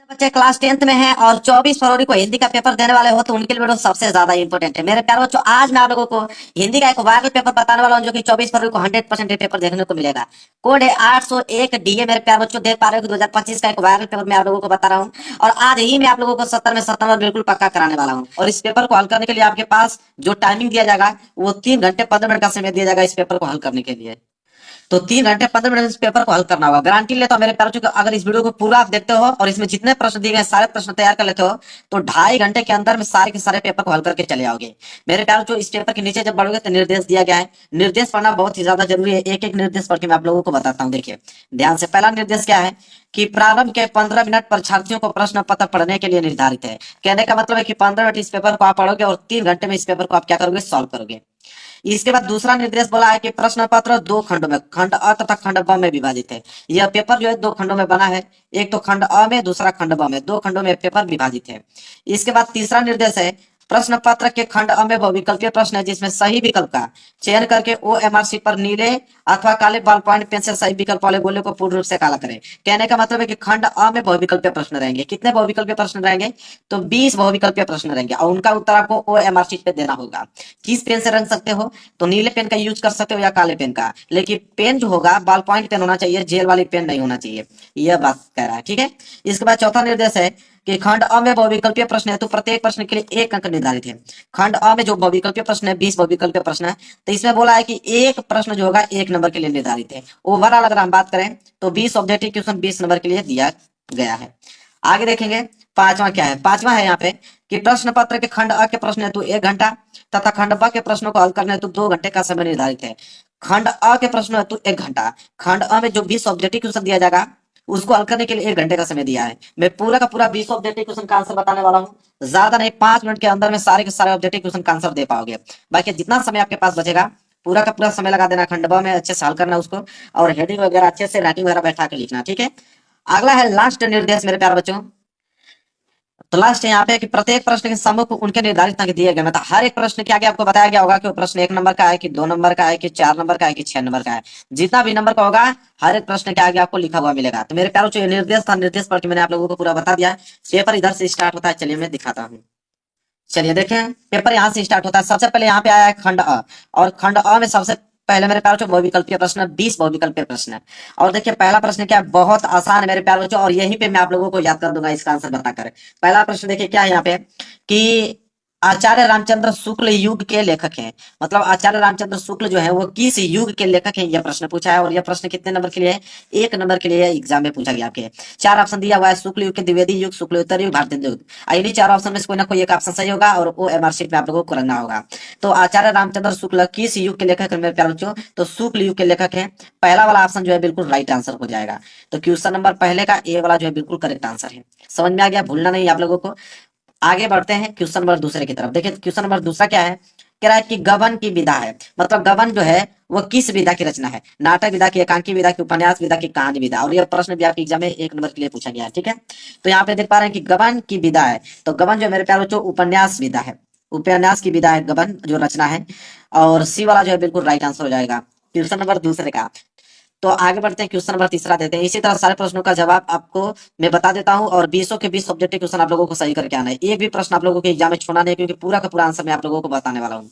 बच्चे class 10th में हैं और 24 फरवरी को हिंदी का पेपर देने वाले हो तो उनके लिए वीडियो सबसे ज्यादा इंपॉर्टेंट है। मेरे प्यारे बच्चों, आज मैं आप लोगों को हिंदी का एक वायरल पेपर बताने वाला हूं जो कि 24 फरवरी को 100% पेपर देखने को मिलेगा। कोड है 801 डीए। मेरे प्यारे बच्चों, देख पा रहे हो कि 2025 का एक वायरल पेपर मैं आप लोगों को बता रहा हूँ और आज ही मैं आप लोगों को 70 में 70 नंबर बिल्कुल पक्का कराने वाला हूँ। और इस पेपर को हल करने के लिए आपके पास जो टाइमिंग दिया जाएगा वो 3 घंटे 15 मिनट का समय दिया जाएगा इस पेपर को हल करने के लिए। तो 3 घंटे 15 मिनट में इस पेपर को हल करना होगा, गारंटी लेता हूं मेरे प्यारों की। अगर इस वीडियो को पूरा आप देखते हो और इसमें जितने प्रश्न दिए गए सारे प्रश्न तैयार कर लेते हो तो 2.5 घंटे के अंदर में सारे के सारे पेपर को हल करके चले आओगे। मेरे प्यारों, जो इस पेपर के नीचे जब बढ़ोगे तो निर्देश दिया गया है। निर्देश पढ़ना बहुत ही ज्यादा जरूरी है। एक एक निर्देश पढ़ के मैं आप लोगों को बताता हूँ। देखिए ध्यान से, पहला निर्देश क्या है कि प्रारंभ के 15 मिनट परीक्षार्थियों को प्रश्न पत्र पढ़ने के लिए निर्धारित है। कहने का मतलब है कि 15 मिनट इस पेपर को आप पढ़ोगे और 3 घंटे में इस पेपर को आप क्या करोगे, सॉल्व करोगे। इसके बाद दूसरा निर्देश बोला है कि प्रश्न पत्र 2 खंडों में, खंड अ तथा खंड ब में विभाजित है। यह पेपर जो है 2 खंडों में बना है, एक तो खंड अ में, दूसरा खंड ब में। 2 खंडों में पेपर विभाजित है। इसके बाद तीसरा निर्देश है प्रश्न पत्र के खंड अ में बहुविकल्पीय प्रश्न है जिसमें सही विकल्प का चयन करके OMR शीट पर नीले अथवा काले बॉल पॉइंट पेन से सही विकल्प वाले गोले को पूर्ण रूप से काला करें। कहने का मतलब है कि खंड अ में बहुविकल्पीय प्रश्न रहेंगे। कितने बहुविकल्पीय प्रश्न रहेंगे? तो 20 बहुविकल्पीय प्रश्न रहेंगे और उनका उत्तर आपको OMR शीट पे देना होगा। किस पेन से रंग सकते हो? तो नीले पेन का यूज कर सकते हो या काले पेन का, लेकिन पेन जो होगा बॉल पॉइंट पेन होना चाहिए, जेल वाली पेन नहीं होना चाहिए। यह बात कह रहा है, ठीक है। इसके बाद चौथा निर्देश है कि खंड अ में बहुविकल्पीय प्रश्न है तो प्रत्येक प्रश्न के लिए 1 अंक निर्धारित है। खंड अ में जो बहुविकल्पीय प्रश्न है, 20 बहुविकल्पीय प्रश्न है, तो इसमें बोला है कि एक प्रश्न जो होगा 1 नंबर के लिए निर्धारित है। ओवरऑल अगर हम बात करें तो 20 ऑब्जेक्टिव क्वेश्चन 20 नंबर के लिए दिया गया है। आगे देखेंगे पांचवा क्या है। पांचवा है यहाँ पे कि प्रश्न पत्र के खंड अ के प्रश्न हेतु 1 घंटा तथा खंड ब के प्रश्नों को हल करने हेतु 2 घंटे का समय निर्धारित है। खंड अ के प्रश्न हेतु 1 घंटा, खंड अ में जो 20 ऑब्जेक्टिव क्वेश्चन दिया जाएगा उसको हल करने के लिए 1 घंटे का समय दिया है। मैं पूरा का पूरा 20 ऑब्जेक्टिव क्वेश्चन का आंसर बताने वाला हूँ। ज्यादा नहीं, 5 मिनट के अंदर में सारे के सारे ऑब्जेक्टिव क्वेश्चन का आंसर दे पाओगे। बाकी जितना समय आपके पास बचेगा पूरा का पूरा समय लगा देना खंड ब में अच्छे से हल करना उसको, और हेडिंग वगैरह अच्छे से राइटिंग वगैरह बैठा के लिखना, ठीक है। अगला है लास्ट निर्देश मेरे प्यारे बच्चों। तो लास्ट है यहाँ पे कि प्रत्येक प्रश्न के सम्मुख उनके निर्धारित अंक दिए गए। मतलब हर एक प्रश्न के आगे आपको बताया गया होगा कि वो प्रश्न 1 नंबर का है कि 2 नंबर का है कि 4 नंबर का है कि 6 नंबर का है। जितना भी नंबर का होगा हर एक प्रश्न के आगे आपको लिखा हुआ मिलेगा। तो मेरे प्यारों, जो ये निर्देश था, निर्देश पढ़ के मैंने आप लोगों को पूरा बता दिया है। पेपर इधर से स्टार्ट होता है, चलिए मैं दिखाता हूँ। चलिए देखें, पेपर यहाँ से स्टार्ट होता है। सबसे पहले यहाँ पे आया है खंड अ, और खंड अ में सबसे पहले मेरे प्यारों, जो बहुविकल्पीय प्रश्न है, 20 बहुविकल्पीय प्रश्न है। और देखिए पहला प्रश्न क्या है, बहुत आसान है मेरे प्यारे बच्चों, और यहीं पे मैं आप लोगों को याद कर दूंगा इसका आंसर बताकर। पहला प्रश्न देखिए क्या है यहाँ पे कि आचार्य रामचंद्र शुक्ल युग के लेखक हैं। मतलब आचार्य रामचंद्र शुक्ल जो है वो किस युग के लेखक हैं, यह प्रश्न पूछा है। और यह प्रश्न कितने नंबर के लिए है? 1 नंबर के लिए एग्जाम में पूछा गया आपके। 4 ऑप्शन दिया हुआ है, शुक्ल युग के द्विवेदी युग, शुक्ल उत्तर युग, भारतीय युग। इन्हीं 4 ऑप्शन में से कोई ना कोई एक ऑप्शन सही होगा और वो OMR शीट में आप लोगों को करना होगा। तो आचार्य रामचंद्र शुक्ल किस युग के लेखक है मेरे प्यारे बच्चों? तो शुक्ल युग के लेखक हैं। पहला वाला ऑप्शन जो है बिल्कुल राइट आंसर हो जाएगा। तो क्वेश्चन नंबर पहले का ए वाला जो है बिल्कुल करेक्ट आंसर है। समझ में आ गया? भूलना नहीं आप लोगों को। आगे बढ़ते हैं क्वेश्चन नंबर दूसरे की तरफ। देखिए क्वेश्चन नंबर दूसरा क्या है, कह रहा है कि गबन की विधा है। मतलब गबन जो है वो किस विधा की रचना है? नाटक विधा की, एकांकी विधा की, उपन्यास विधा की, कहानी विधा। और यह प्रश्न भी आपके एग्जाम में 1 नंबर के लिए पूछा गया है, ठीक है। तो यहाँ पे देख पा रहे हैं कि गबन की विधा है, तो गबन जो मेरे प्यारे बच्चों उपन्यास विधा है। उपन्यास की विधा है गबन जो रचना है। और सी वाला जो है बिल्कुल राइट आंसर हो जाएगा क्वेश्चन नंबर दूसरे का। तो आगे बढ़ते हैं, क्वेश्चन नंबर तीसरा देते हैं। इसी तरह सारे प्रश्नों का जवाब आपको मैं बता देता हूं और 20 के 20 ऑब्जेक्टिव क्वेश्चन आप लोगों को सही करके आना है। एक भी प्रश्न आप लोगों के एग्जाम में छोड़ना नहीं, क्योंकि पूरा का पूरा आंसर मैं आप लोगों को बताने वाला हूं।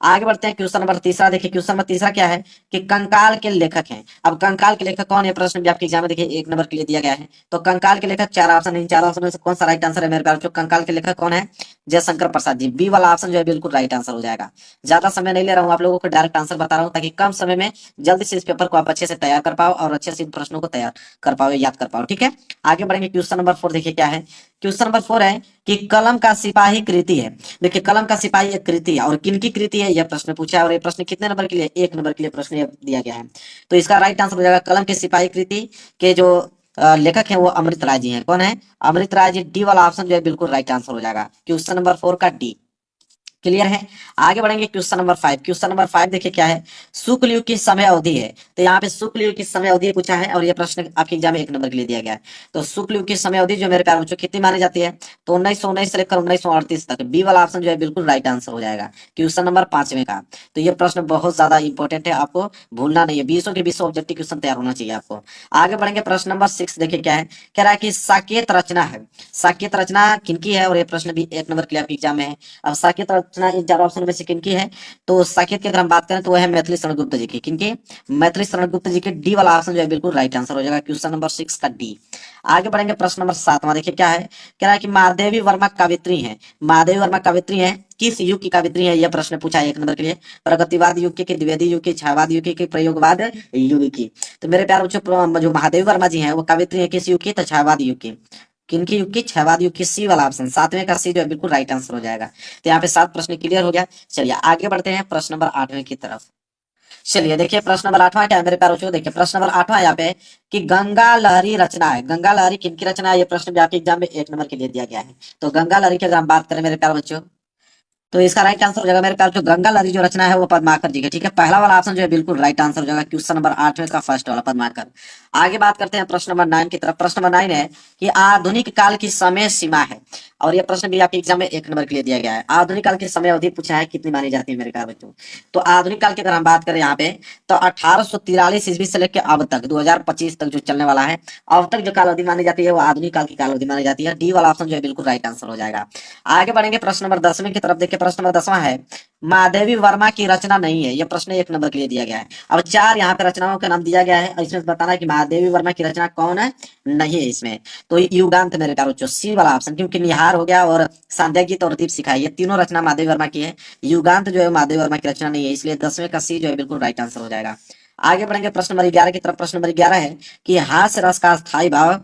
आगे बढ़ते हैं, क्वेश्चन नंबर तीसरा देखिए। क्वेश्चन नंबर तीसरा क्या है कि कंकाल के लेखक हैं। अब कंकाल के लेखक कौन है? प्रश्न भी आपके एग्जाम में देखिए 1 नंबर के लिए दिया गया है। तो कंकाल के लेखक 4 ऑप्शन, इन 4 ऑप्शन में से कौन सा राइट आंसर है मेरे प्यारे बच्चों? कंकाल के लेखक कौन है? जयशंकर प्रसाद जी। बी वाला ऑप्शन जो है बिल्कुल राइट आंसर हो जाएगा। ज्यादा समय नहीं ले रहा हूँ, आप लोगों को डायरेक्ट आंसर बता रहा हूँ ताकि कम समय में जल्दी से इस पेपर को आप अच्छे से तैयार कर पाओ और अच्छे से इन प्रश्नों को तैयार कर पाओ, याद कर पाओ, ठीक है। आगे बढ़ेंगे, क्वेश्चन नंबर 4 देखिए क्या है। क्वेश्चन नंबर 4 है कि कलम का सिपाही कृति है। देखिए कलम का सिपाही एक कृति है, और किनकी कृति है यह प्रश्न पूछा है। और ये प्रश्न कितने नंबर के लिए? 1 नंबर के लिए प्रश्न ये दिया गया है। तो इसका राइट आंसर हो जाएगा कलम के सिपाही कृति के जो लेखक हैं वो अमृत राय जी हैं। कौन है? अमृत राय जी। डी वाला ऑप्शन जो है बिल्कुल राइट आंसर हो जाएगा क्वेश्चन नंबर 4 का डी। क्लियर है। आगे बढ़ेंगे क्वेश्चन नंबर 5। क्वेश्चन नंबर 5 देखिए क्या है, शुक्ल युग की समय अवधि है। तो यहाँ पे शुक्ल युग की समय अवधि पूछा है और ये प्रश्न आपके एग्जाम में 1 नंबर के लिए दिया गया है। तो शुक्ल युग की समय अवधि जो मेरे प्यारे बच्चों कितनी मानी जाती है, तो 1919 से लेकर 1938 तक। बी वाला ऑप्शन जो है बिल्कुल राइट आंसर हो जाएगा क्वेश्चन नंबर 5 का। तो ये प्रश्न बहुत ज्यादा इंपॉर्टेंट है, आपको भूलना नहीं है। 20 के 20 ऑब्जेक्टिव क्वेश्चन तैयार होना चाहिए आपको। आगे बढ़ेंगे प्रश्न नंबर 6 देखिए क्या है, कह रहा है कि साकेत रचना है। साकेत रचना किनकी है, और ये प्रश्न भी 1 नंबर के लिए आपके एग्जाम में है। अब साकेत रचना इन चार ऑप्शन में से किनकी है, तो साकेत की अगर हम बात करें तो वह है मैथिली शरण गुप्त जी की। किनकी, मैथिली शरण गुप्त जी के। डी वाला ऑप्शन जो है बिल्कुल राइट आंसर हो जाएगा क्वेश्चन नंबर 6 का डी। आगे बढ़ेंगे प्रश्न नंबर 7 देखिए क्या है, कह रहा है कि महादेवी वर्मा कवित्री है। महादेवी वर्मा कवित्री है, किस युग की कवित्री है, यह प्रश्न पूछा है 1 नंबर के लिए। प्रगतिवाद युग की, द्विवेदी युग की, छायावाद युग की, प्रयोगवाद युग की। तो मेरे प्यारे बच्चों जो महादेवी वर्मा जी हैं वो कवित्री है किस युग की, तो छायावाद युग की। किनकी युग की, छायावाद युग की। सी वाला ऑप्शन 7वें का सी जो है बिल्कुल राइट आंसर हो जाएगा। तो यहाँ पे 7 प्रश्न क्लियर हो गया। चलिए आगे बढ़ते हैं प्रश्न नंबर 8वें की तरफ। चलिए देखिए प्रश्न नंबर 8वां क्या है मेरे प्यारे बच्चों, देखिए प्रश्न नंबर 8वां यहाँ पे कि गंगा लहरी रचना है। गंगा लहरी किनकी रचना है, ये प्रश्न भी आपके एग्जाम में 1 नंबर के लिए दिया गया है। तो गंगा लहरी की अगर हम बात करें मेरे प्यारे बच्चों, तो इसका राइट आंसर हो जाएगा मेरे प्यार जो गंगा लहरी जो रचना है वो पद्माकर जी की। ठीक है, पहला वाला ऑप्शन जो है बिल्कुल राइट आंसर हो जाएगा क्वेश्चन नंबर 8 का फर्स्ट वाला पद्माकर। आगे बात करते हैं प्रश्न नंबर 9 की तरफ। प्रश्न नंबर 9 है कि आधुनिक काल की समय सीमा है, और ये प्रश्न भी आपके एग्जाम में 1 नंबर के लिए दिया गया है। आधुनिक काल की समय अवधि पूछा है कितनी मानी जाती है मेरे प्यारे बच्चों। तो आधुनिक काल की अगर हम बात करें यहाँ पे, तो 1843 ईस्वी से लेकर अब तक 2025 तक जो चलने वाला है, अब तक जो काल अवधि मानी जाती है वो आधुनिक काल की काल अवधि मानी जाती है। डी वाला ऑप्शन जो है बिल्कुल राइट आंसर हो जाएगा। आगे बढ़ेंगे प्रश्न नंबर 10वें की तरफ। देखिए प्रश्न नंबर 10वां है, महादेवी वर्मा की रचना नहीं है। यह प्रश्न 1 नंबर के लिए दिया गया है। अब 4 यहाँ पे रचनाओं का नाम दिया गया है और इसमें बताना है कि महादेवी वर्मा की रचना कौन है, नहीं है इसमें। तो युगांत मेरे प्यारे बच्चों, सी वाला ऑप्शन, क्योंकि निहार हो गया और सांध्या गीत और दीप सिखाई, ये तीनों रचना महादेवी वर्मा की है। युगांत जो है महादेवी वर्मा की रचना नहीं है, इसलिए 10वें का सी जो है बिल्कुल राइट आंसर हो जाएगा। आगे बढ़ेंगे प्रश्न नंबर 11 की तरफ। प्रश्न नंबर 11 है कि हास्य रस का स्थायी भाव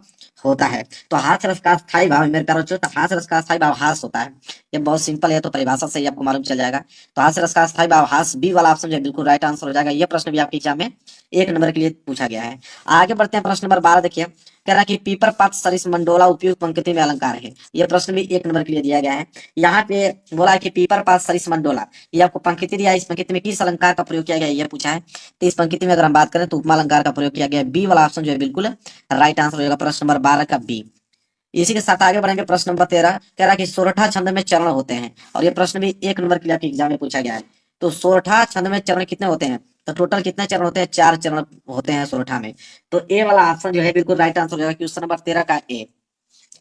होता है। तो हास्य रस का स्थायी भाव मेरे प्यारे बच्चों, तो हास्य रस का स्थायी भाव हास होता है। ये बहुत सिंपल है, तो परिभाषा से ही आपको मालूम चल जाएगा। तो हास्य रस का स्थायी भाव हास, बी वाला ऑप्शन जो है बिल्कुल राइट आंसर हो जाएगा। ये प्रश्न भी आपके एग्जाम में 1 नंबर के लिए पूछा गया है। आगे बढ़ते हैं प्रश्न नंबर 12 देखिए, कह रहा है कि पीपर पात सरिस मंडोला उपयुक्त पंक्ति में अलंकार है। यह प्रश्न भी 1 नंबर के लिए दिया गया है। यहाँ पे बोला है कि पीपर पात सरिस मंडोला, ये आपको पंक्ति दिया है, इस पंक्ति में किस अलंकार का प्रयोग किया गया है यह पूछा है। तो इस पंक्ति में अगर हम बात करें तो उपमा अलंकार का प्रयोग किया गया है। बी वाला ऑप्शन जो है बिल्कुल राइट आंसर हो जाएगा प्रश्न नंबर 12 का बी। इसी के साथ आगे बढ़ेंगे प्रश्न नंबर 13, कह रहा है कि सोरठा छंद में चरण होते हैं, और ये प्रश्न भी 1 नंबर के लिए आपके एग्जाम में पूछा गया है। तो सोरठा छंद में चरण कितने होते हैं, तो टोटल कितने चरण होते हैं, 4 चरण होते हैं सोरठा में। तो ए वाला ऑप्शन जो है बिल्कुल राइट आंसर हो जाएगा क्वेश्चन नंबर 13 का ए।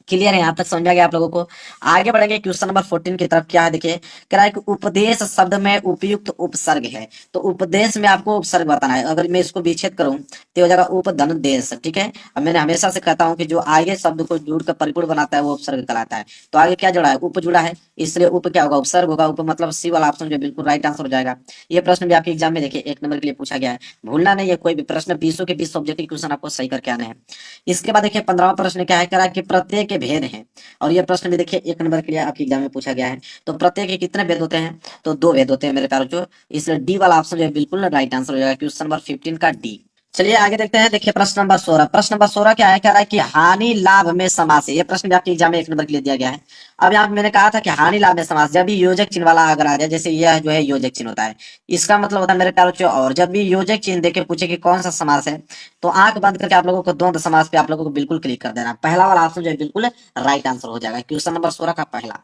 क्लियर है, यहाँ तक समझा गया आप लोगों को। आगे बढ़ेंगे क्वेश्चन नंबर 14 की तरफ। क्या है देखिए, कह रहा है कि उपदेश शब्द में उपयुक्त उपसर्ग है। तो उपदेश में आपको उपसर्ग बताना है। अगर मैं इसको विच्छेद करूं तो हो जाएगा उपधन देश। ठीक है, अब मैंने हमेशा से कहता हूं कि जो आगे शब्द को जोड़कर परिपूर्ण बनाता है वो उपसर्ग कहलाता है। तो आगे क्या जुड़ा है, उप जुड़ा है, इसलिए उप क्या होगा, उपसर्ग होगा। उप मतलब सी वाला ऑप्शन जो बिल्कुल राइट आंसर हो जाएगा। ये प्रश्न भी आपके एग्जाम में देखिए 1 नंबर के लिए पूछा गया है, भूलना नहीं है। कोई भी प्रश्न 20 के 20 ऑब्जेक्टिव क्वेश्चन आपको सही करके आने हैं। इसके बाद देखिए 15वां प्रश्न क्या है, कह रहा है कि प्रत्येक के भेद है, और ये प्रश्न भी देखिए 1 नंबर के लिए आपके एग्जाम में पूछा गया है। तो प्रत्येक के कितने भेद होते हैं, तो 2 भेद होते हैं मेरे प्यारे बच्चों, इसलिए डी वाला ऑप्शन जो है बिल्कुल राइट आंसर हो जाएगा क्वेश्चन नंबर 15 का डी। चलिए आगे देखते हैं। देखिए प्रश्न नंबर 16। प्रश्न नंबर 16 क्या है, कह रहा है कि हानि लाभ में समास है। ये प्रश्न भी आपके एग्जाम में 1 नंबर के लिए दिया गया है। अब यहाँ पे मैंने कहा था कि हानि लाभ में समास, जब भी योजक चिन्ह वाला अगर आ जाए, जैसे यह जो है योजक चिन्ह होता है, इसका मतलब होता है मेरे प्यारे बच्चों, और जब भी योजक चिन्ह देके पूछे कि कौन सा समास है, तो आंख बंद करके आप लोगों को द्वंद्व समास पे आप लोगों को बिल्कुल क्लिक कर देना। पहला वाला ऑप्शन जो है बिल्कुल राइट आंसर हो जाएगा क्वेश्चन नंबर 16 का पहला।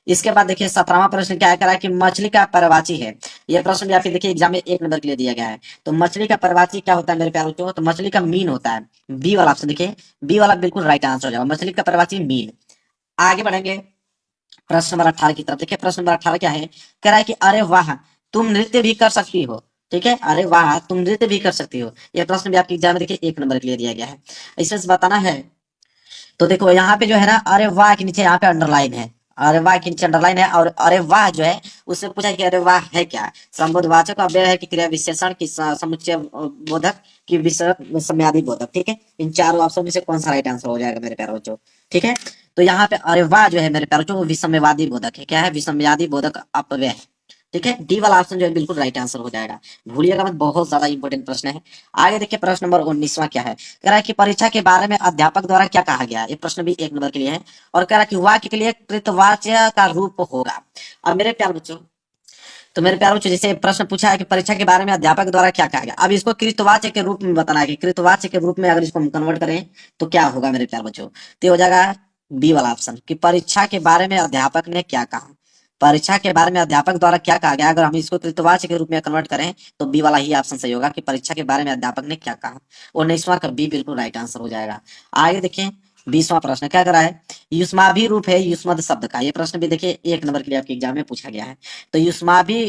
इसके बाद देखिए 17वां प्रश्न क्या है, कह रहा है कि मछली का परवाची है। यह प्रश्न भी आपके देखिए एग्जाम में 1 नंबर के लिए दिया गया है। तो मछली का परवाची क्या होता है मेरे प्यारे बच्चों, तो मछली का मीन होता है। बी वाला ऑप्शन देखिए, बी वाला बिल्कुल राइट आंसर हो जाएगा, मछली का परवाची मीन। आगे बढ़ेंगे प्रश्न नंबर 18 की तरफ। देखिए प्रश्न नंबर 18 क्या है, कह रहा है कि अरे वाह तुम नृत्य भी कर सकती हो। ठीक है, अरे वाह तुम नृत्य भी कर सकती हो, यह प्रश्न भी आपके एग्जाम में देखिए 1 नंबर के लिए दिया गया है। इसमें से बताना है, तो देखो यहाँ पे जो है ना, अरे वाह के नीचे यहाँ पे अंडरलाइन है, अरे वाह के नीचे अंडरलाइन है, और अरे वाह जो है उससे पूछा कि अरे वाह है क्या, संबोधवाचक अव्यय है कि क्रिया विशेषण की समुच्चय बोधक की विसर्ग बोधक। ठीक है, इन चारों ऑप्शन में से कौन सा राइट आंसर हो जाएगा मेरे प्यारे बच्चों। ठीक है, तो यहाँ पे अरे वाह जो है मेरे प्यारे बच्चों वो विसम्यवादी बोधक है। क्या है, विसम्यवादी बोधक अपव्यय है। ठीक है, डी वाला ऑप्शन जो है बिल्कुल राइट आंसर हो जाएगा, भूलिएगा मत, बहुत ज्यादा इंपॉर्टेंट प्रश्न है। आगे देखिए प्रश्न नंबर 19वां क्या है, कह रहा है कि परीक्षा के बारे में अध्यापक द्वारा क्या कहा गया है। ये प्रश्न भी 1 नंबर के लिए है, और कह रहा है कि वाक्य के लिए कृतवाच्य का रूप होगा। अब मेरे प्यारे बच्चों तो मेरे प्यारों बच्चों, जैसे प्रश्न पूछा है कि परीक्षा के बारे में अध्यापक द्वारा क्या कहा गया। अब इसको कृतवाच्य के रूप में बताना है कि कृतवाच्य के रूप में अगर इसको हम कन्वर्ट करें तो क्या होगा मेरे प्यारे बच्चों। तो ये हो जाएगा बी वाला ऑप्शन कि परीक्षा के बारे में अध्यापक ने क्या कहा। परीक्षा के बारे में अध्यापक द्वारा क्या कहा गया, अगर हम इसको कृतवाच्य के रूप में कन्वर्ट करें तो बी वाला ही ऑप्शन सही होगा कि परीक्षा के बारे में अध्यापक ने क्या कहा। 19वां का बी बिल्कुल राइट आंसर हो जाएगा। आगे देखिए 20वां प्रश्न क्या करा है, युष्माभि रूप है युष्मद शब्द का। ये प्रश्न भी देखिए 1 नंबर के लिए आपके एग्जाम में पूछा गया है। तो युष्माभि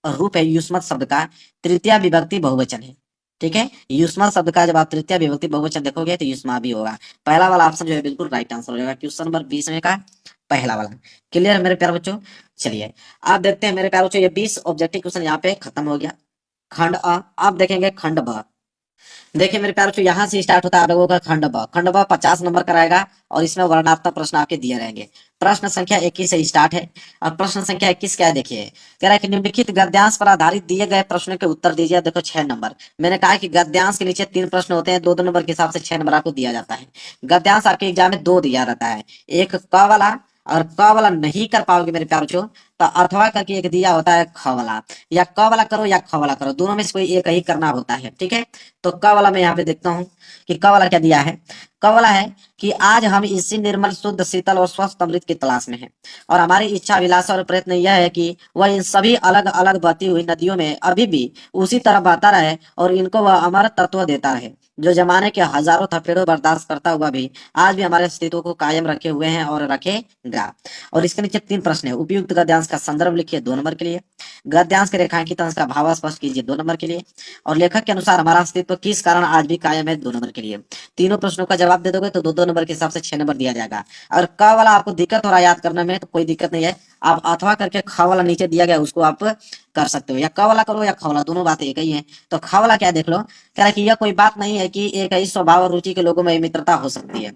रूप है युष्मत शब्द का तृतीय विभक्ति बहुवचन है। ठीक है, युष्मत शब्द का जब आप तृतीय विभक्ति बहुवचन देखोगे तो युष्माभि होगा। पहला वाला ऑप्शन जो है बिल्कुल राइट आंसर हो जाएगा, क्वेश्चन नंबर 20 में का पहला वाला। क्लियर है मेरे प्यारे बच्चों। चलिए आप देखते हैं मेरे प्यारे बच्चों, ये 20 ऑब्जेक्टिव क्वेश्चन यहाँ पे खत्म हो गया। खंड अ, आप देखेंगे खंड ब। देखिए मेरे प्यारे बच्चों, यहाँ से स्टार्ट होता है आप लोगों का खंड ब। खंड ब 50 नंबर का रहेगा और इसमें वर्णनात्मक प्रश्न आपके दिए रहेंगे। प्रश्न संख्या 21 से स्टार्ट है। और प्रश्न संख्या 21 क्या है देखिए, कह रहा है कि निम्नलिखित गद्यांश पर आधारित दिए गए प्रश्नों के उत्तर दीजिए। देखो 6 नंबर, मैंने कहा कि गद्यांश के नीचे 3 प्रश्न होते हैं, 2-2 नंबर के हिसाब से 6 नंबर आपको दिया जाता है। गद्यांश आपके एग्जाम में 2 दिया रहता है, एक क वाला, और क वाला नहीं कर पाओगे मेरे प्यारे बच्चों तो अथवा करके एक दिया होता है ख वाला। या क वाला करो या ख वाला करो, दोनों में से कोई एक ही करना होता है। ठीक है, तो क वाला मैं यहाँ पे देखता हूँ कि क वाला क्या दिया है। क वाला है कि आज हम इसी निर्मल शुद्ध शीतल और स्वस्थ अमृत की तलाश में हैं और हमारी इच्छा अभिलाषा और प्रयत्न यह है कि वह इन सभी अलग अलग बहती हुई नदियों में अभी भी उसी तरह बहता रहे और इनको वह अमर तत्व देता रहे जो जमाने के हजारों थपेड़ों बर्दाश्त करता हुआ भी आज भी हमारे अस्तित्व को कायम रखे हुए हैं और रखेगा। और इसके नीचे 3 प्रश्न है। उपयुक्त गद्यांश का संदर्भ लिखिए 2 नंबर के लिए। गद्यांश के रेखांकित अंश का भाव स्पष्ट कीजिए 2 नंबर के लिए। और लेखक के अनुसार हमारा अस्तित्व किस कारण आज भी कायम है 2 नंबर के लिए। तीनों प्रश्नों का जवाब दे दोगे तो 2-2 नंबर के हिसाब से 6 नंबर दिया जाएगा। अगर क वाला आपको दिक्कत हो रहा है याद करने में तो कोई दिक्कत नहीं है, आप अथवा करके ख वाला नीचे दिया गया उसको आप कर सकते हो, या क वाला करो या ख वाला, दोनों बातें एक ही है। तो ख वाला क्या देख लो, कह रहा है कि यह कोई बात नहीं है कि एक ही स्वभाव और रुचि के लोगों में मित्रता हो सकती है।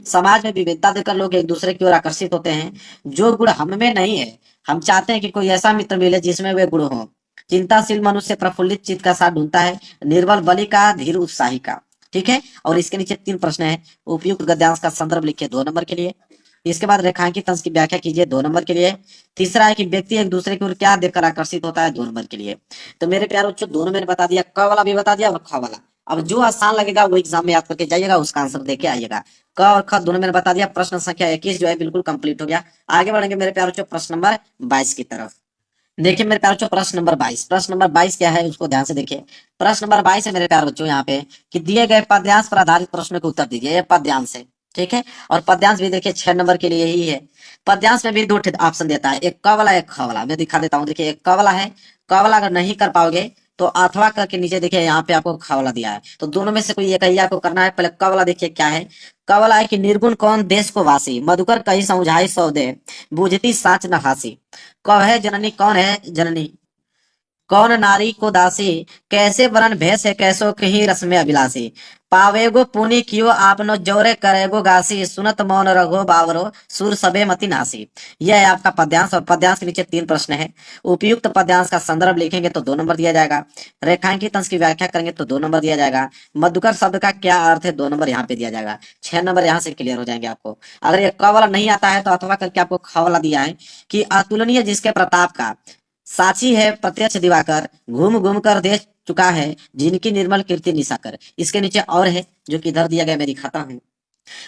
समाज में विविधता देखकर लोग एक दूसरे की ओर आकर्षित होते हैं। जो गुण हम में नहीं है, हम चाहते हैं कि कोई ऐसा मित्र मिले जिसमें वे गुण हो। चिंताशील मनुष्य प्रफुल्लित चित्त का साथ ढूंढता है, निर्बल बलि का, धीर उत्साही का। ठीक है, और इसके नीचे 3 प्रश्न है। उपयुक्त गद्यांश का संदर्भ लिखिए 2 नंबर के लिए। इसके बाद रेखांकित अंश की व्याख्या कीजिए 2 नंबर के लिए। तीसरा है कि व्यक्ति एक दूसरे की ओर क्या देखकर आकर्षित होता है 2 नंबर के लिए। तो मेरे प्यारे बच्चों, दोनों मैंने बता दिया, क वाला भी बता दिया और ख वाला। अब जो आसान लगेगा वो एग्जाम में याद करके जाइएगा, उसका आंसर देके आइएगा। क और ख दोनों मैंने बता दिया। प्रश्न संख्या 21 जो है बिल्कुल कंप्लीट हो गया। आगे बढ़ेंगे मेरे प्यारे बच्चों प्रश्न नंबर 22 की तरफ। देखिए मेरे प्यारे बच्चों प्रश्न नंबर 22, प्रश्न नंबर 22 क्या है उसको ध्यान से देखिए। प्रश्न नंबर 22 है मेरे प्यारे बच्चों यहाँ पे कि दिए गए पद्यांश पर आधारित प्रश्नों के उत्तर दीजिए। ये पद्यांश है, ठीक है, और पद्यांश भी देखिए 6 नंबर के लिए ही है। पद्यांश में भी 2 ऑप्शन देता है, एक क वाला एक ख वाला। मैं दिखा देता हूँ, देखिए एक क वाला है। क वाला अगर नहीं कर पाओगे तो अथवा करके नीचे देखिए यहाँ पे आपको ख वाला दिया है, तो दोनों में से कोई एक ही आपको करना है। पहले क वाला देखिए क्या है। क वाला है कि निर्गुण कौन देश को वासी, मधुकर कही समझाई सौदे, बूझती साच न हासी। क है जननी, कौन है जननी, कौन नारी को दासी, कैसे वरण भेष है कैसो कहीं रस्म अभिलाषी। पावेगो पुनि कियो आपनो जोरे करेगो गासी, सुनत मौन रघो बावरो सुर सबे मति नासी। यह है आपका पद्यांश, और पद्यांश के नीचे 3 प्रश्न है। उपयुक्त पद्यांश का संदर्भ लिखेंगे तो 2 नंबर दिया जाएगा। रेखांकित अंश की व्याख्या करेंगे तो 2 नंबर दिया जाएगा। मधुकर शब्द का क्या अर्थ है 2 नंबर यहाँ पे दिया जाएगा। 6 नंबर यहाँ से क्लियर हो जाएंगे आपको। अगर ये क वाला नहीं आता है तो अथवा करके आपको ख वाला दिया है कि अतुलनीय जिसके प्रताप का, साची है प्रत्यक्ष दिवाकर, घूम घूम कर देख चुका है जिनकी निर्मल कीर्ति निशाकर। इसके नीचे और है जो कि इधर दिया गया, मैं दिखाता हूँ।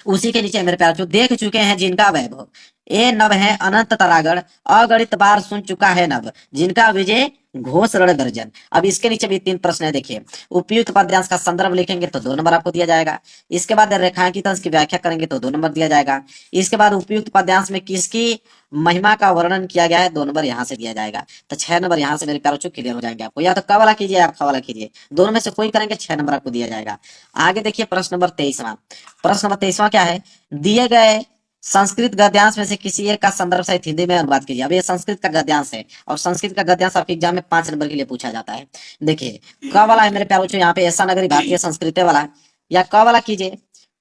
उसी के नीचे मेरे प्यारे, जो देख चुके हैं जिनका वैभव, ए नभ है अनंत तरागण, अगणित बार सुन चुका है नभ, जिनका विजय घोष रण गर्जन। अब इसके नीचे भी 3 प्रश्न है देखिए। उपयुक्त पद्यांश का संदर्भ लिखेंगे तो 2 नंबर आपको दिया जाएगा। इसके बाद रेखांकित अंश की व्याख्या करेंगे तो 2 नंबर दिया जाएगा। इसके बाद उपयुक्त पद्यांश में किसकी महिमा का वर्णन किया गया है 2 नंबर यहाँ से दिया जाएगा। तो 6 नंबर यहाँ से मेरे प्यारे बच्चों क्लियर हो जाएंगे आपको। या तो क वाला कीजिए या ख वाला कीजिए, दोनों में से कोई करेंगे 6 नंबर आपको दिया जाएगा। आगे देखिए प्रश्न नंबर 23वां। प्रश्न नंबर 23वां क्या है, दिए गए संस्कृत गद्यांश में से किसी एक का संदर्भ सहित हिंदी में अनुवाद कीजिए। अब ये संस्कृत का गद्यांश है, और संस्कृत का गद्यांश आपके एग्जाम में 5 नंबर के लिए पूछा जाता है। देखिए क वाला है मेरे प्यारे बच्चों यहाँ पे ऐसा नगरी भारतीय संस्कृति वाला, या क वाला कीजिए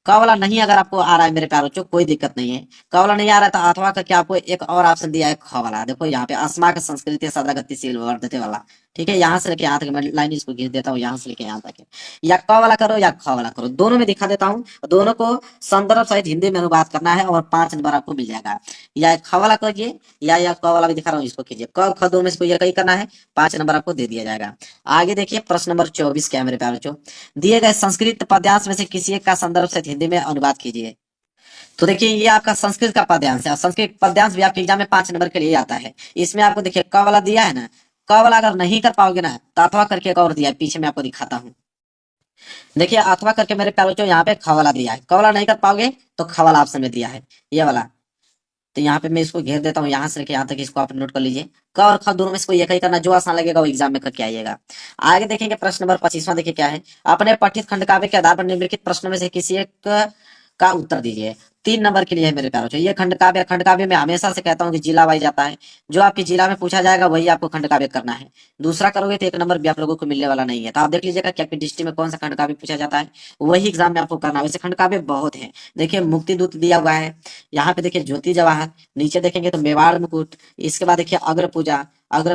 क वाला नहीं अगर आपको आ रहा है मेरे प्यारे बच्चों, कोई दिक्कत नहीं है। क वाला नहीं आ रहा है तो अथवा करके आपको एक और ऑप्शन दिया है ख वाला। देखो यहाँ पे अस्माक संस्कृति सदा गतिशील वर्धते वाला, ठीक है। यहाँ से लेके यहाँ तक मैं लाइन इसको खींच देता हूँ, यहाँ से लेके यहाँ तक है। या क वाला करो या ख वाला करो, दोनों में दिखा देता हूँ। दोनों को संदर्भ सहित हिंदी में अनुवाद करना है और 5 नंबर आपको मिल जाएगा। या ख वाला करिए या क वाला भी दिखा रहा हूँ, इसको कीजिए। क ख दोनों में से कोई एक ही करना है, 5 नंबर आपको दे दिया जाएगा। आगे देखिए प्रश्न नंबर 24 क्या है मेरे प्यारे बच्चों। दिए गए संस्कृत पद्यांश में से किसी एक का संदर्भ सहित हिंदी में अनुवाद कीजिए। तो देखिए ये आपका संस्कृत का पद्यांश है, और संस्कृत पद्यांश भी आपके एग्जाम में 5 नंबर के लिए आता है। इसमें आपको देखिए क वाला दिया है ना, क वाला अगर नहीं कर पाओगे ना तो अथवा करके एक और दिया है, पीछे मैं आपको दिखाता हूँ। देखिए अथवा करके मेरे प्यारे बच्चों यहाँ पे ख वाला दिया है, क वाला नहीं कर पाओगे तो ख वाला ऑप्शन में दिया है, ये वाला। तो यहाँ पे मैं इसको घेर देता हूँ, यहाँ से लेके यहाँ तक इसको आप नोट कर लीजिए। क और ख दोनों में से कोई एक ही करना, जो आसान लगेगा वो एग्जाम में करके आइएगा। आगे देखेंगे प्रश्न नंबर 25वां, देखिए क्या है। अपने पठित खंड काव्य के आधार पर निम्नलिखित प्रश्नों में से किसी एक का उत्तर दीजिए। 3 नंबर के लिए है मेरे प्यारों। ये खंड काव्य में हमेशा से कहता हूँ कि जिला वाइज आता है, जो आपके जिला में पूछा जाएगा वही आपको खंड काव्य करना है। दूसरा करोगे तो 1 नंबर भी आप लोगों को मिलने वाला नहीं है। तो आप देख लीजिएगा कि आपकी डिस्ट्रिक्ट में कौन सा खंड काव्य पूछा जाता है, वही एग्जाम में आपको करना है। वैसे खंड काव्य बहुत है, देखिए मुक्ति दूत दिया हुआ है, यहाँ पे देखिए ज्योति जवाहर, नीचे देखेंगे तो मेवाड़ मुकुट, इसके बाद देखिए अग्र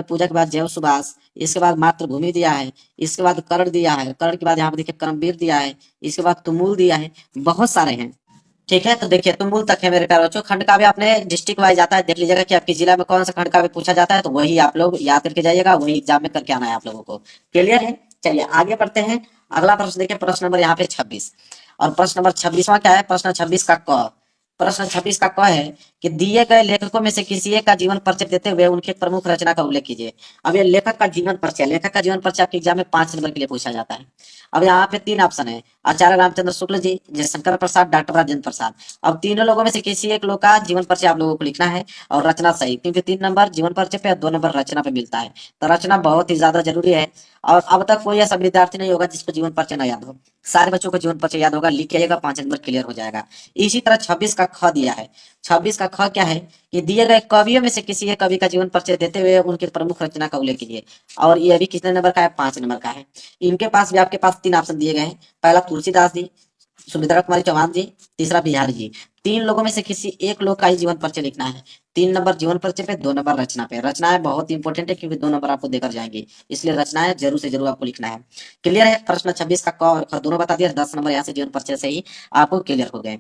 पूजा के बाद जय सुभाष, इसके बाद मातृभूमि दिया है, इसके बाद कर्ण दिया है, कर्ण के बाद यहाँ पे देखिए कर्मवीर दिया है, इसके बाद तुमुल दिया है, बहुत सारे हैं, ठीक है। तो देखिए तुमुल तक है मेरे प्यारे बच्चों। खंड काव्य अपने डिस्ट्रिक्ट वाइज आता है, देख लीजिएगा कि आपके जिला में कौन सा खंड काव्य पूछा जाता है, तो वही आप लोग याद करके जाइएगा, वही एग्जाम में करके आना है आप लोगों को। क्लियर है, चलिए आगे बढ़ते हैं। अगला प्रश्न देखिए, प्रश्न नंबर यहाँ पे 26, और प्रश्न नंबर 26वां क्या है, प्रश्न 26 का क। प्रश्न 26 का क है कि दिए गए लेखकों में से किसी एक का जीवन परिचय देते हुए उनकी प्रमुख रचना का उल्लेख कीजिए। अब ये लेखक का जीवन परिचय आपके एग्जाम में 5 नंबर के लिए पूछा जाता है। अब यहाँ पे 3 ऑप्शन है, आचार्य रामचंद्र शुक्ल जी, जयशंकर प्रसाद, डॉक्टर राजेंद्र प्रसाद। अब तीनों लोगों में से किसी एक लोग का जीवन परिचय आप लोगों को लिखना है और रचना सही, क्योंकि 3 नंबर जीवन परिचय पे और 2 नंबर रचना पे मिलता है। तो रचना बहुत ही ज्यादा जरूरी है, और अब तक कोई ऐसा विद्यार्थी नहीं होगा जिसको जीवन परिचय ना याद हो। सारे बच्चों को जीवन परिचय याद होगा, लिख के आइएगा, 5 नंबर क्लियर हो जाएगा। इसी तरह 26 का ख दिया है। 26 का ख क्या है कि दिए गए कवियों में से किसी एक कवि का जीवन परिचय देते हुए उनकी प्रमुख रचना का उल्लेख कीजिए। और ये अभी कितने नंबर का है, 5 नंबर का है। इनके पास भी आपके पास 3 ऑप्शन दिए गए हैं। पहला तुलसीदास जी, सुमित्रा कुमारी चौहान जी, तीसरा बिहारी जी। 3 लोगों में से किसी एक लोग का ही जीवन परिचय लिखना है। 3 नंबर जीवन परिचय पे, 2 नंबर रचना पे। रचनाएं बहुत इंपॉर्टेंट है, क्योंकि 2 नंबर आपको देकर जाएंगे, इसलिए रचनाएं जरूर से जरूर आपको लिखना है। क्लियर है, प्रश्न 26 का क और ख दोनों बता दिया, 10 नंबर यहाँ से जीवन परिचय से ही आपको क्लियर हो गए।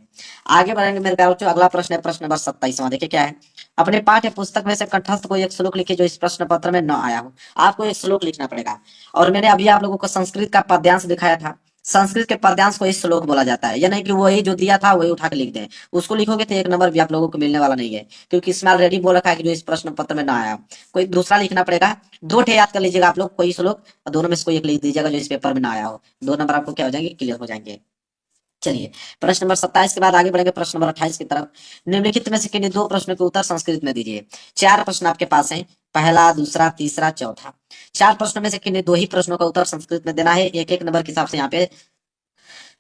आगे बढ़ेंगे मेरे प्यारे बच्चों। अगला प्रश्न है प्रश्न नंबर 27वां, देखिए क्या है। अपने पाठ्य पुस्तक में से कंठस्थ कोई एक श्लोक लिखिए जो इस प्रश्न पत्र में न आया हो। आपको एक श्लोक लिखना पड़ेगा, और मैंने अभी आप लोगों को संस्कृत का पद्यांश दिखाया था। संस्कृत के पद्यांश को इस श्लोक बोला जाता है, या नहीं कि वही जो दिया था वही उठा के लिख दें। उसको लिखोगे तो 1 नंबर भी आप लोगों को मिलने वाला नहीं है, क्योंकि इसमें ऑलरेडी बोल रखा है कि जो इस प्रश्न पत्र में ना आया, कोई दूसरा लिखना पड़ेगा। 2 ठे याद कर लीजिएगा आप लोग, कोई श्लोक, और दोनों में से कोई एक लिख दीजिएगा जो इस पेपर में ना आया हो। 2 नंबर आपको क्या हो जाएंगे, क्लियर हो जाएंगे। चलिए प्रश्न नंबर 27 के बाद आगे बढ़ेंगे प्रश्न नंबर 28 की तरफ। निम्नलिखित में से किन्हीं 2 प्रश्नों के उत्तर संस्कृत में दीजिए। 4 प्रश्न आपके पास हैं, पहला, दूसरा, तीसरा, चौथा। 4 प्रश्नों में से किन्हीं 2 ही प्रश्नों का उत्तर संस्कृत में देना है। 1-1 नंबर के हिसाब से यहाँ पे,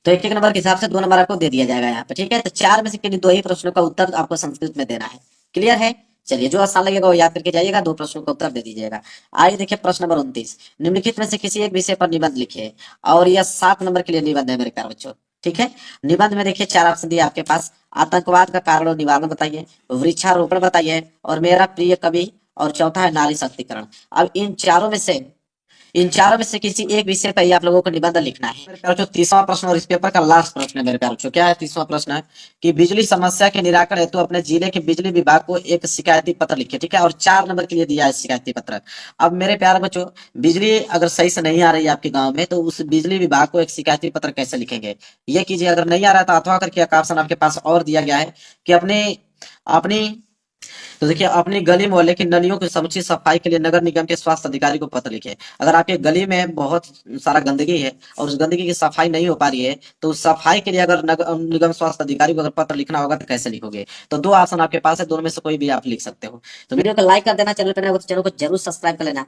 तो 1-1 नंबर के हिसाब से 2 नंबर आपको दे दिया जाएगा यहाँ पे, ठीक है। तो 4 में से किन्हीं 2 ही प्रश्नों का उत्तर आपको संस्कृत में देना है। क्लियर है, चलिए जो आसान लगेगा वो याद करके जाइएगा, 2 प्रश्नों का उत्तर दे दीजिएगा। आइए देखिए प्रश्न नंबर 29। निम्नलिखित में से किसी एक विषय पर निबंध लिखिए, और यह 7 नंबर के लिए निबंध है मेरे प्यारे बच्चों, ठीक है। निबंध में देखिए 4 ऑप्शन दिए आपके पास। आतंकवाद का कारण और निवारण बताइए, वृक्षारोपण बताइए, और मेरा प्रिय कवि, और चौथा है नारी शक्तिकरण। अब इन चारों में से किसी एक विषय पर ही आप लोगों को निबंध लिखना है मेरे प्यारे बच्चों। 30वां प्रश्न और इस पेपर का लास्ट प्रश्न है मेरे प्यारे बच्चों। क्या है 30वां प्रश्न है कि बिजली समस्या के निराकरण हेतु अपने जिले के बिजली विभाग को एक शिकायती पत्र लिखिए, ठीक है। और 4 नंबर के लिए दिया है शिकायती पत्र। अब मेरे प्यारे बच्चों, बिजली अगर सही से नहीं आ रही है आपके गाँव में, तो उस बिजली विभाग को एक शिकायती पत्र कैसे लिखेंगे, ये कीजिए। अगर नहीं आ रहा है तो अथवा करके एक ऑप्शन आपके पास और दिया गया है कि अपनी तो देखिए अपनी गली मोहल्ले की नलियों की समुचित सफाई के लिए नगर निगम के स्वास्थ्य अधिकारी को पत्र लिखे। अगर आपके गली में बहुत सारा गंदगी है और उस गंदगी की सफाई नहीं हो पा रही है, तो उस सफाई के लिए अगर नगर निगम स्वास्थ्य अधिकारी को अगर पत्र लिखना होगा तो कैसे लिखोगे। तो 2 ऑप्शन आपके पास है, दोनों में से कोई भी आप लिख सकते हो। तो वीडियो को लाइक कर देना, चैनल पर नए हो तो चैनल को जरूर सब्सक्राइब कर लेना।